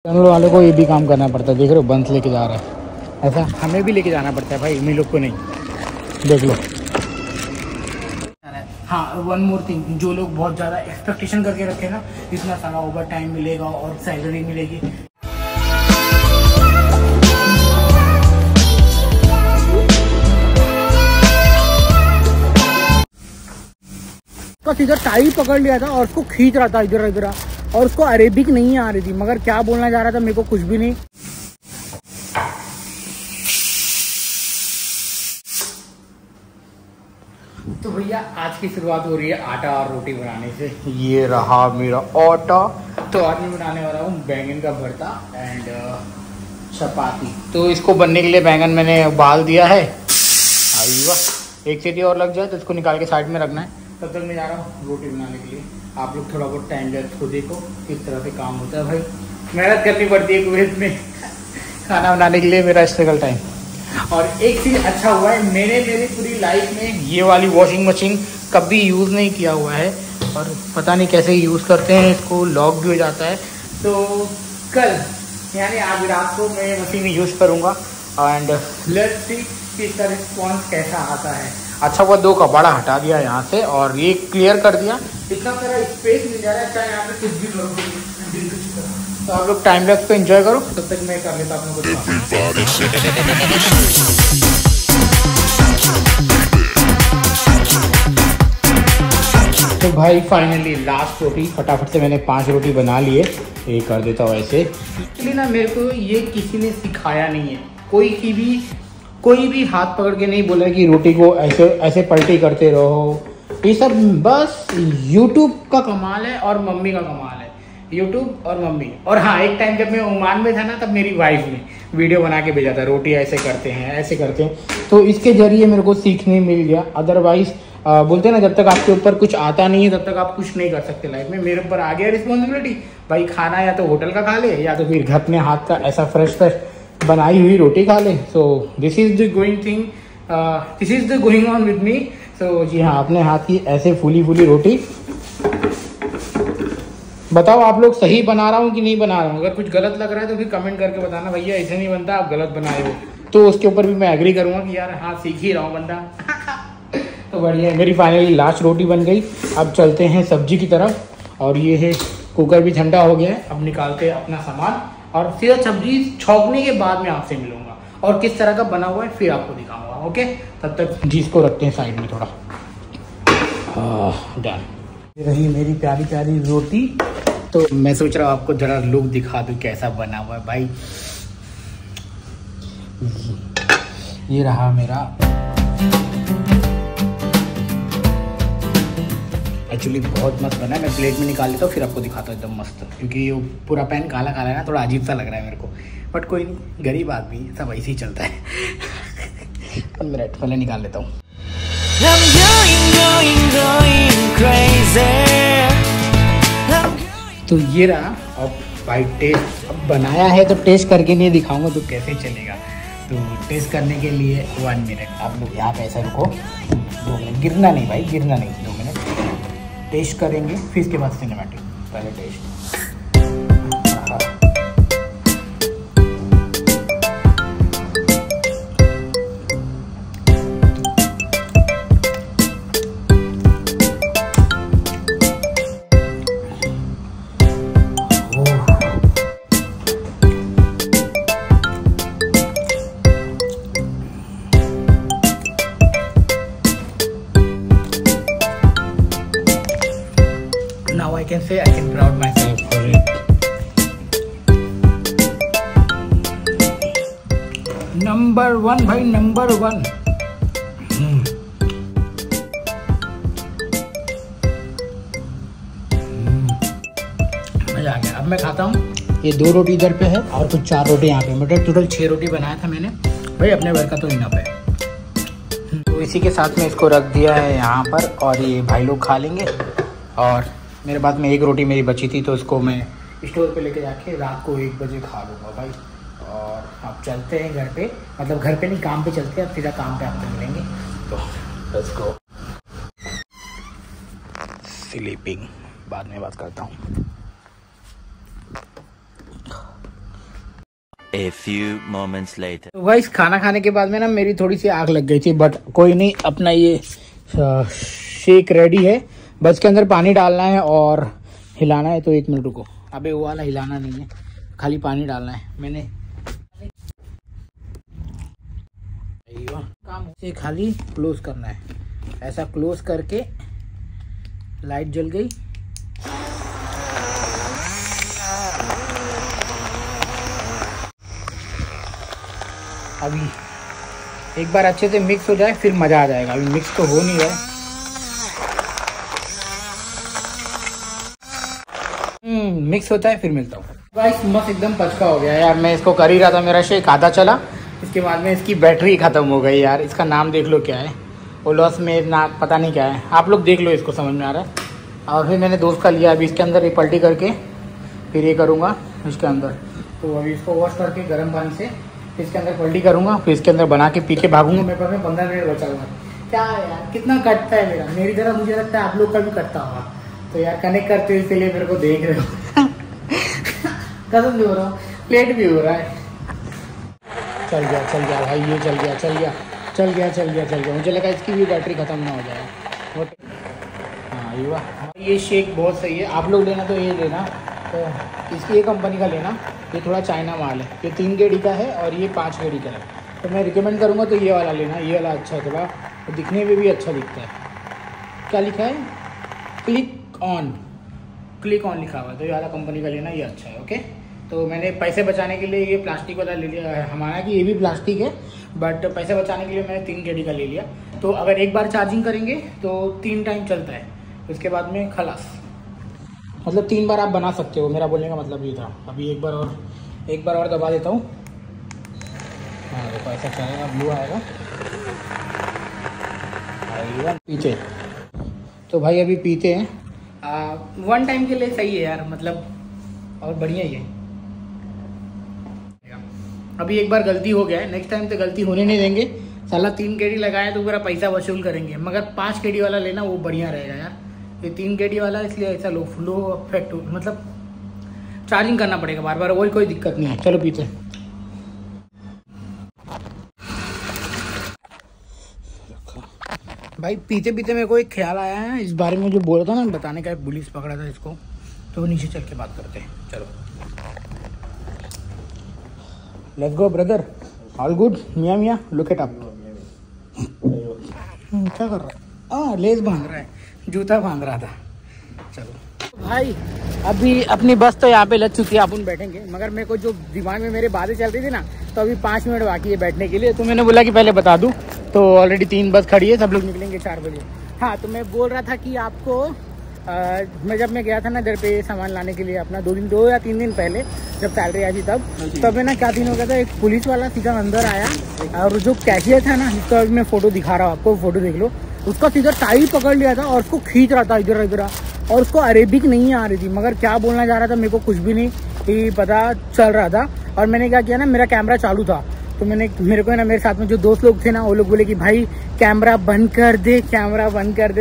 Channel वाले को ये भी काम करना पड़ता है, देख रहे हो बंस लेके जा रहा है, ऐसा हमें भी लेके जाना पड़ता है भाई, उन्हीं लोग को नहीं। देख लो। हाँ, वन मोर थिंग, जो लोग बहुत ज़्यादा एक्सपेक्टेशन करके रखे ना, इतना सारा ओवर टाइम मिलेगा और सैलरी मिलेगी, बस इधर टाई पकड़ लिया था और उसको खींच रहा था इधर इधर, और उसको अरेबिक नहीं आ रही थी, मगर क्या बोलना चाह रहा था मेरे को कुछ भी नहीं। तो भैया आज की शुरुआत हो रही है आटा और रोटी बनाने से। ये रहा मेरा आटा। तो आज मैं बनाने वाला हूँ बैंगन का भरता एंड चपाती। तो इसको बनने के लिए बैंगन मैंने उबाल दिया है। आइए, एक सीटी और लग जाए तो इसको निकाल के साइड में रखना है। तब तक मैं जा रहा हूँ रोटी बनाने के लिए। आप लोग थोड़ा बहुत टाइम लैप्स को देखो किस तरह से काम होता है भाई, मेहनत करनी पड़ती है कुवैत में खाना बनाने के लिए, मेरा स्ट्रगल टाइम। और एक चीज़ अच्छा हुआ है, मैंने मेरी पूरी लाइफ में ये वाली वॉशिंग मशीन कभी यूज़ नहीं किया हुआ है, और पता नहीं कैसे यूज़ करते हैं इसको, लॉक भी हो जाता है। तो कल यानी आज रात को मैं मशीन यूज़ करूँगा एंड लेट्स सी कि इसका रिस्पॉन्स कैसा आता है। अच्छा हुआ 2 कबाड़ा हटा दिया यहाँ से और ये क्लियर कर दिया, इतना सारा स्पेस मिल जा रहा है, चाहे यहाँ पे कुछ भी करो। तो आप लोग टाइम लैप्स को एंजॉय करो, तब तक मैं कर लेता हूँ कुछ। तो भाई फाइनली लास्ट रोटी, फटाफट से मैंने 5 रोटी बना लिए। ये कर देता हूँ ऐसे। एक्चुअली ना मेरे को ये किसी ने सिखाया नहीं है, कोई भी हाथ पकड़ के नहीं बोला कि रोटी को ऐसे ऐसे पलटी करते रहो। ये सब बस यूट्यूब का कमाल है और मम्मी का कमाल है, यूट्यूब और मम्मी। और हाँ, एक टाइम जब मैं ओमान में था ना, तब मेरी वाइफ ने वीडियो बना के भेजा था, रोटी ऐसे करते हैं ऐसे करते हैं, तो इसके जरिए मेरे को सीखने मिल गया। अदरवाइज बोलते हैं ना, जब तक आपके ऊपर कुछ आता नहीं है तब तक आप कुछ नहीं कर सकते लाइफ में। मेरे ऊपर आ गया रिस्पॉन्सिबिलिटी भाई, खाना या तो होटल का खा ले या तो फिर घर अपने हाथ का ऐसा फ्रेश बनाई हुई रोटी खा ले। So this is the going thing, this is the going on with me. So जी हाँ, अपने हाथ की ऐसे फूली फूली रोटी। बताओ आप लोग सही बना रहा हूँ कि नहीं बना रहा हूँ। अगर कुछ गलत लग रहा है तो फिर कमेंट करके बताना, भैया ऐसे नहीं बनता, आप गलत बनाए हो। तो उसके ऊपर भी मैं एग्री करूँगा कि यार हाँ, सीख ही रहा हूँ बंदा। तो बढ़िया है, मेरी फाइनली लास्ट रोटी बन गई। अब चलते हैं सब्जी की तरफ। और ये है, कुकर भी ठंडा हो गया है। अब निकालते हैं अपना सामान और सीधा सब्जी छौंकने के बाद मैं आपसे मिलूंगा और किस तरह का बना हुआ है फिर आपको दिखाऊंगा। ओके, तब तक जी इसको रखते हैं साइड में थोड़ा। डन। रही मेरी प्यारी प्यारी रोटी। तो मैं सोच रहा हूँ आपको जरा लुक दिखा दूँ कैसा बना हुआ है भाई। ये रहा मेरा, एक्चुअली बहुत मस्त बना है। मैं प्लेट में निकाल लेता हूँ फिर आपको दिखाता हूँ एकदम मस्त, क्योंकि ये पूरा पैन काला काला है ना, थोड़ा अजीब सा लग रहा है मेरे को, बट कोई नहीं, गरीब आदमी सब ऐसे ही चलता है। 1 मिनट पहले निकाल लेता हूँ। तो ये रहा। अब भाई टेस्ट, अब बनाया है तो टेस्ट करके नहीं दिखाऊंगा तो कैसे चलेगा। तो टेस्ट करने के लिए 1 मिनट आप लोग यहाँ पे ऐसा रुको, 2 मिनट, गिरना नहीं भाई, गिरना नहीं, 2 मिनट टेस्ट करेंगे फिर इसके बाद सिनेमैटिक। पहले test. Now I can say I can proud myself for it. Number 1 भाई, नंबर 1। मजा आ गया। अब मैं खाता हूँ। ये 2 रोटी इधर पे है और कुछ 4 रोटी यहाँ पे, मतलब टोटल 6 रोटी बनाया था मैंने भाई, अपने घर का तो इनफ है। तो इसी के साथ में इसको रख दिया है यहाँ पर, और ये भाई लोग खा लेंगे। और मेरे बाद में 1 रोटी मेरी बची थी, तो उसको मैं स्टोर पे लेके जाके रात को 1 बजे खा लूँगा भाई। और अब चलते हैं घर पे, मतलब घर पे नहीं, काम पे चलते हैं। अब सीधा काम पे आपसे मिलेंगे, तो लेट्स गो। स्लीपिंग बाद में बात करता हूँ। A few moments later. तो गाइस खाना खाने के बाद में ना मेरी थोड़ी सी आग लग गई थी, बट कोई नहीं, अपना ये शेक रेडी है। बस के अंदर पानी डालना है और हिलाना है। तो 1 मिनट रुको। अबे वो वाला हिलाना नहीं है, खाली पानी डालना है। मैंने काम से खाली क्लोज करना है, ऐसा क्लोज करके लाइट जल गई। अभी एक बार अच्छे से मिक्स हो जाए फिर मज़ा आ जाएगा। अभी मिक्स तो हो नहीं रहा है। मिक्स होता है फिर मिलता हूँ। गाइस मस्त एकदम पचका हो गया यार। मैं इसको कर ही रहा था, मेरा शेक आधा चला, इसके बाद में इसकी बैटरी ख़त्म हो गई यार। इसका नाम देख लो क्या है, ओलस में ना पता नहीं क्या है, आप लोग देख लो, इसको समझ में आ रहा है। और फिर मैंने दोस्त का लिया। अभी इसके अंदर ये पलटी करके फिर ये करूँगा इसके अंदर। तो अभी इसको वॉश करके गर्म पानी से इसके अंदर पलटी करूँगा, फिर इसके अंदर बना के पी के भागूंगा। मेरे पास में 15 मिनट बचा हुआ है। क्या यार कितना कटता है मेरा, मेरी तरह मुझे लगता है आप लोग का भी कटता होगा। तो यार कनेक्ट करते हो इसलिए मेरे को देख रहे हो। कसम भी हो रहा हूँ, प्लेट भी हो रहा है। चल गया भाई, ये चल गया। मुझे लगा इसकी भी बैटरी ख़त्म ना हो जाए। हाँ ये वाह, ये शेक बहुत सही है। आप लोग लेना तो ये लेना, तो इसकी ये कंपनी का लेना। ये थोड़ा चाइना माल है, ये 3 गेड़ी का है और ये 5 गेड़ी का है। तो मैं रिकमेंड करूँगा तो ये वाला लेना। ये वाला अच्छा है थोड़ा, तो दिखने में भी अच्छा दिखता है। क्या लिखा है, क्लिक ऑन लिखा हुआ है। तो ये वाला कंपनी का लेना, ये अच्छा है। ओके, तो मैंने पैसे बचाने के लिए ये प्लास्टिक वाला ले लिया है। हमारा कि ये भी प्लास्टिक है, बट पैसे बचाने के लिए मैंने 3 गेड़ी का ले लिया। तो अगर एक बार चार्जिंग करेंगे तो 3 टाइम चलता है, उसके बाद में खलास। मतलब 3 बार आप बना सकते हो, मेरा बोलने का मतलब ये था। अभी एक बार और दबा देता हूँ। हाँ देखो ऐसा चलेगा, ब्लू आएगा पीछे। तो भाई अभी पीते हैं। 1 टाइम के लिए सही है यार, मतलब और बढ़िया ही है। अभी एक बार गलती हो गया है, नेक्स्ट टाइम तो गलती होने नहीं देंगे। साला 3 केडी लगाया तो पूरा पैसा वसूल करेंगे, मगर 5 केडी वाला लेना वो बढ़िया रहेगा यार। ये 3 केडी वाला इसलिए ऐसा लो इफेक्ट, मतलब चार्जिंग करना पड़ेगा बार बार, वही कोई दिक्कत नहीं है। चलो पीते। भाई पीते पीते मेरे को एक ख्याल आया है इस बारे में, जो बोला था ना बताने का, पुलिस पकड़ा था इसको। तो नीचे चल के बात करते हैं, चलो। Let's go brother, all good. मियाँ लुक इट अप। क्या कर रहा है? लेस बांध रहा है, जूता बांध रहा था। चलो भाई अभी अपनी बस तो यहाँ पे लग चुकी है, अपन बैठेंगे। मगर मेरे को जो दिमाग में मेरे बातें चल रही थी ना, तो अभी 5 मिनट बाकी है बैठने के लिए। तो मैंने बोला कि पहले बता दूं। तो ऑलरेडी 3 बस खड़ी है, सब लोग निकलेंगे 4 बजे। हाँ तो मैं बोल रहा था कि आपको मैं जब मैं गया था ना इधर पे सामान लाने के लिए अपना, 2 या 3 दिन पहले जब सैलरी आई थी तब है ना, क्या दिन हो गया था, एक पुलिस वाला सीधा अंदर आया और जो कैशियर था ना, जिसका मैं फोटो दिखा रहा हूँ आपको, फोटो देख लो, उसका सीधा टाई पकड़ लिया था और उसको खींच रहा था इधर इधर। और उसको अरेबिक नहीं आ रही थी, मगर क्या बोलना चाह रहा था मेरे को कुछ भी नहीं पता चल रहा था। और मैंने क्या किया ना, मेरा कैमरा चालू था, तो मेरे को ना मेरे साथ में जो दोस्त लोग थे ना, वो लोग बोले कि भाई कैमरा बंद कर दे।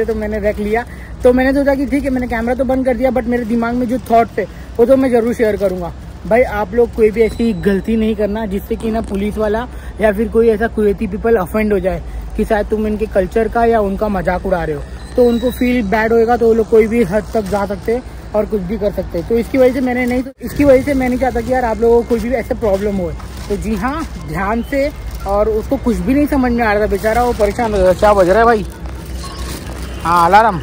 तो मैंने रख लिया। तो मैंने सोचा कि ठीक है, मैंने कैमरा तो बंद कर दिया, बट मेरे दिमाग में जो थॉट्स थे वो तो मैं जरूर शेयर करूंगा। भाई आप लोग कोई भी ऐसी गलती नहीं करना जिससे कि ना पुलिस वाला या फिर कोई ऐसा कुवैती पीपल ऑफेंड हो जाए कि शायद तुम इनके कल्चर का या उनका मजाक उड़ा रहे हो, तो उनको फील बैड होएगा। तो वो लोग कोई भी हद तक जा सकते और कुछ भी कर सकते। तो इसकी वजह से मैं नहीं चाहता कि यार आप लोगों को कोई भी ऐसे प्रॉब्लम हो। तो जी हाँ, ध्यान से। और उसको कुछ भी नहीं समझ में आ रहा था बेचारा, वो परेशान हो गया। क्या बज रहा है भाई? हाँ अलार्म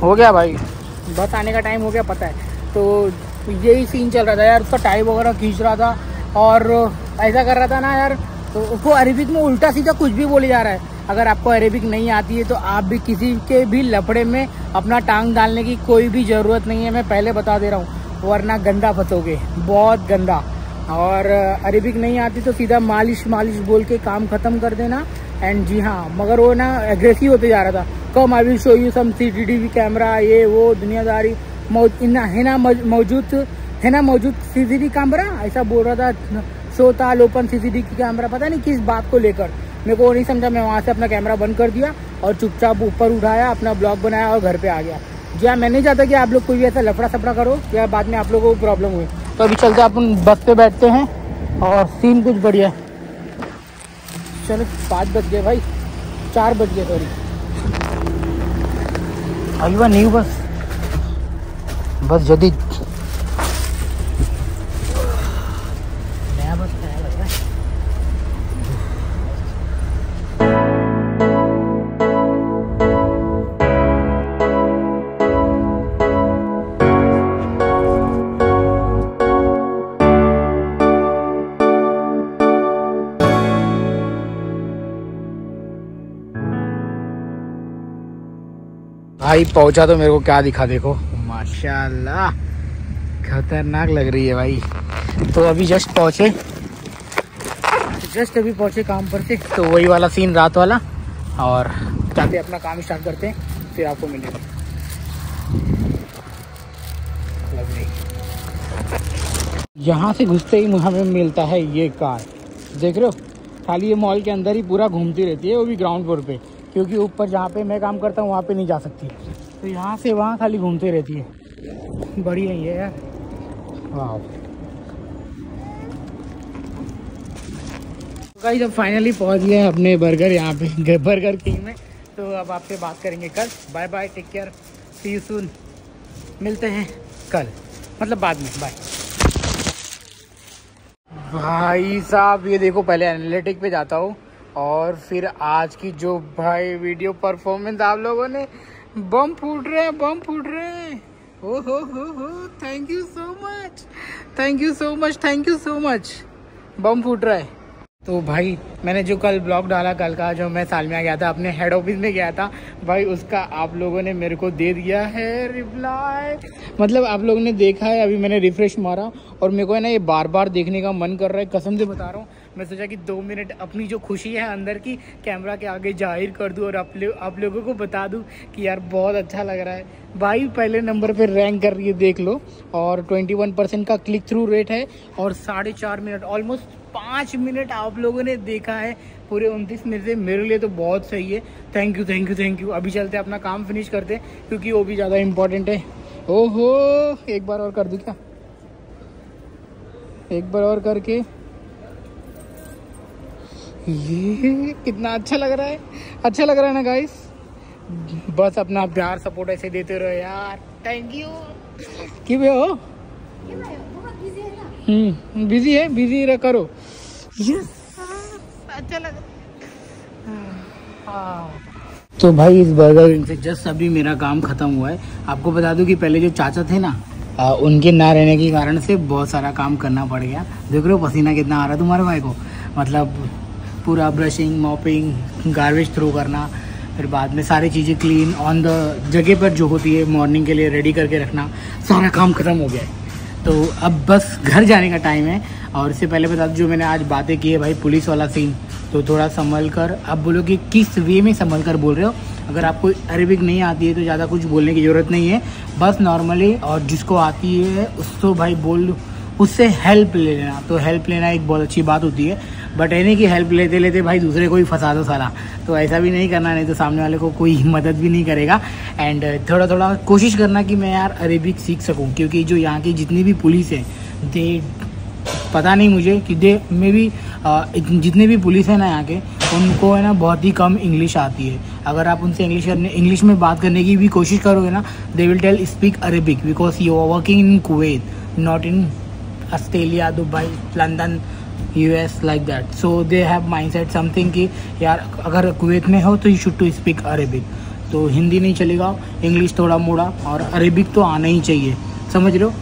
हो गया भाई, बस आने का टाइम हो गया पता है। तो यही सीन चल रहा था यार, उसका टाई वगैरह खींच रहा था और ऐसा कर रहा था ना यार। तो उसको अरेबिक में उल्टा सीधा कुछ भी बोले जा रहा है। अगर आपको अरेबिक नहीं आती है तो आप भी किसी के भी लफड़े में अपना टांग डालने की कोई भी ज़रूरत नहीं है, मैं पहले बता दे रहा हूँ, वरना गंदा फंसोगे, बहुत गंदा। और अरेबिक नहीं आती तो सीधा मालिश बोल के काम खत्म कर देना। एंड जी हाँ, मगर वो ना एग्रेसिव होते जा रहा था। Come I will show you some CCTV camera, ये वो दुनियादारी मौजूद CCTV कैमरा, ऐसा बोल रहा था। सोताल ओपन CCTV कैमरा, पता नहीं किस बात को लेकर, मेरे को नहीं समझा। मैं वहाँ से अपना कैमरा बंद कर दिया और चुपचाप ऊपर उठाया, अपना ब्लॉग बनाया और घर पे आ गया। जी हाँ, मैं नहीं चाहता कि आप लोग कोई भी ऐसा लफड़ा सफड़ा करो या बाद में आप लोगों को प्रॉब्लम हुई। तो अभी चलते अपन बस पे बैठते हैं और सीन कुछ बढ़िया है। चलो 5 बज गए भाई, 4 बज गए सॉरी। आई हुआ न्यू बस जदीद नया बस नया लग रहा है। भाई पहुंचा तो मेरे को क्या दिखा, देखो माशाल्लाह खतरनाक लग रही है भाई। तो अभी जस्ट अभी पहुंचे काम पर से, तो वही वाला सीन रात वाला, और जाते अपना काम स्टार्ट करते हैं, फिर आपको मिलेगा। यहाँ से घुसते ही हमें मिलता है ये कार, देख रहे हो, खाली ये मॉल के अंदर ही पूरा घूमती रहती है, वो भी ग्राउंड फ्लोर पे, क्योंकि ऊपर जहाँ पे मैं काम करता हूँ वहाँ पे नहीं जा सकती, तो यहाँ से वहाँ खाली घूमती रहती है। बढ़िया ही है यार, वाह। गाइस जब फाइनली पहुँच गए अपने बर्गर यहाँ पे बर्गर किंग में, तो अब आपसे बात करेंगे कल। Bye bye, take care, see you soon. मिलते हैं कल, मतलब बाद में, बाय। भाई साहब ये देखो, पहले एनालिटिक पे जाता हूँ और फिर आज की जो भाई वीडियो परफॉर्मेंस आप लोगों ने, बम फूट रहे हैं। ओ हो, थैंक यू सो मच, बम फूट रहा है। तो भाई मैंने जो कल ब्लॉग डाला, कल का जो मैं सालमिया गया था, अपने हेड ऑफिस में गया था भाई, उसका आप लोगों ने मेरे को दे दिया है रिप्लाई, मतलब आप लोगों ने देखा है। अभी मैंने रिफ्रेश मारा और मेरे को है ना ये बार बार देखने का मन कर रहा है, कसम से बता रहा हूँ। मैं सोचा कि 2 मिनट अपनी जो खुशी है अंदर की कैमरा के आगे जाहिर कर दूं और आप लोगों को बता दूं कि यार बहुत अच्छा लग रहा है भाई। पहले नंबर पे रैंक कर रही है, देख लो, और 21% का क्लिक थ्रू रेट है, और 4.5 मिनट, ऑलमोस्ट 5 मिनट आप लोगों ने देखा है पूरे 29 मिनट से। मेरे लिए तो बहुत सही है, थैंक यू। अभी चलते अपना काम फिनिश करते हैं, क्योंकि वो भी ज़्यादा इम्पोर्टेंट है। ओहो, एक बार और कर दूँ क्या? एक बार और करके, ये कितना अच्छा लग रहा है ना गाइस। बस अपना प्यार सपोर्ट ऐसे देते रहो यार, थैंक यू। कि वे हो बिजी है, करो। यस, अच्छा लग रहा। तो भाई इस बर्गर से जस्ट अभी मेरा काम खत्म हुआ है। आपको बता दूं कि पहले जो चाचा थे ना, उनके ना रहने के कारण से बहुत सारा काम करना पड़ गया। देख रहे हो पसीना कितना आ रहा है तुम्हारे भाई को, मतलब पूरा ब्रशिंग, मॉपिंग, गार्बेज थ्रो करना, फिर बाद में सारी चीज़ें क्लीन ऑन द जगह पर जो होती है मॉर्निंग के लिए रेडी करके रखना, सारा काम खत्म हो गया है। तो अब बस घर जाने का टाइम है। और इससे पहले बता दूं, जो मैंने आज बातें की है भाई, पुलिस वाला सीन, तो थोड़ा संभल कर। अब बोलो कि किस वे में संभल कर बोल रहे हो। अगर आपको अरेबिक नहीं आती है तो ज़्यादा कुछ बोलने की ज़रूरत नहीं है, बस नॉर्मली, और जिसको आती है उसको भाई बोल, उससे हेल्प ले लेना। तो हेल्प लेना एक बहुत अच्छी बात होती है, बट यानी कि हेल्प लेते लेते भाई दूसरे को ही फंसा दो साला, तो ऐसा भी नहीं करना, नहीं तो सामने वाले को कोई मदद भी नहीं करेगा। एंड थोड़ा कोशिश करना कि मैं यार अरेबिक सीख सकूं, क्योंकि जो यहाँ की जितनी भी पुलिस है, दे पता नहीं मुझे कि दे मे भी जितने भी पुलिस है ना यहाँ के, उनको है ना बहुत ही कम इंग्लिश आती है। अगर आप उनसे इंग्लिश में बात करने की भी कोशिश करोगे ना, they will tell speak Arabic, because you are working in Kuwait, not in Australia, Dubai, London, US, like that. So they have mindset something कि यार अगर कुवैत में हो तो you should to speak Arabic। तो हिंदी नहीं चलेगा, इंग्लिश थोड़ा मोड़ा, और अरेबिक तो आना ही चाहिए, समझ रहे हो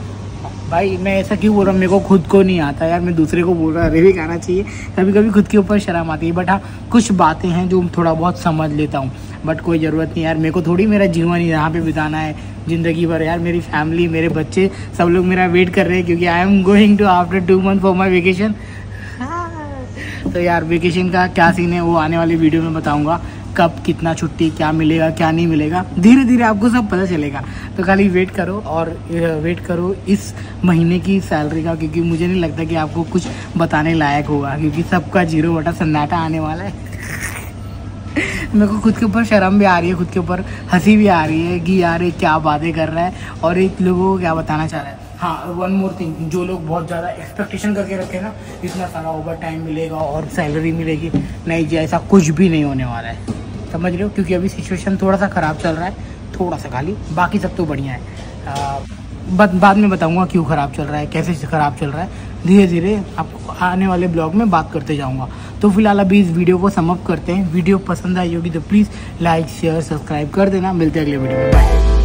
भाई। मैं ऐसा क्यों बोल रहा हूँ, मेरे को खुद को नहीं आता यार, मैं दूसरे को बोल रहा हूँ अरेबिक आना चाहिए। कभी कभी खुद के ऊपर शर्म आती है, बट हाँ कुछ बातें हैं जो थोड़ा बहुत समझ लेता हूँ, बट कोई ज़रूरत नहीं यार। मेरे को थोड़ी मेरा जीवन यहाँ पे बिताना है ज़िंदगी भर यार। मेरी फैमिली, मेरे बच्चे, सब लोग मेरा वेट कर रहे हैं, क्योंकि I am going to after 2 months for my vacation. तो यार वेकेशन का क्या सीन है वो आने वाली वीडियो में बताऊंगा, कब कितना छुट्टी, क्या मिलेगा क्या नहीं मिलेगा, धीरे धीरे आपको सब पता चलेगा। तो खाली वेट करो, और वेट करो इस महीने की सैलरी का, क्योंकि मुझे नहीं लगता कि आपको कुछ बताने लायक होगा, क्योंकि सबका 0 बटा सन्नाटा आने वाला है। मेरे को खुद के ऊपर शर्म भी आ रही है, खुद के ऊपर हंसी भी आ रही है कि यार ये क्या बातें कर रहा है और एक लोगों को क्या बताना चाह रहा है। हाँ, वन मोर थिंग, जो लोग बहुत ज़्यादा एक्सपेक्टेशन करके रखे ना इतना सारा ओवर टाइम मिलेगा और सैलरी मिलेगी, नहीं जी, ऐसा कुछ भी नहीं होने वाला है, समझ रहे हो? क्योंकि अभी सिचुएशन थोड़ा सा ख़राब चल रहा है, थोड़ा सा खाली, बाकी सब तो बढ़िया है। बाद में बताऊंगा क्यों ख़राब चल रहा है, कैसे ख़राब चल रहा है, धीरे धीरे आपको आने वाले ब्लॉग में बात करते जाऊंगा। तो फिलहाल अभी इस वीडियो को सम अप करते हैं। वीडियो पसंद आई होगी तो प्लीज़ लाइक शेयर सब्सक्राइब कर देना। मिलते हैं अगले वीडियो में, बाय।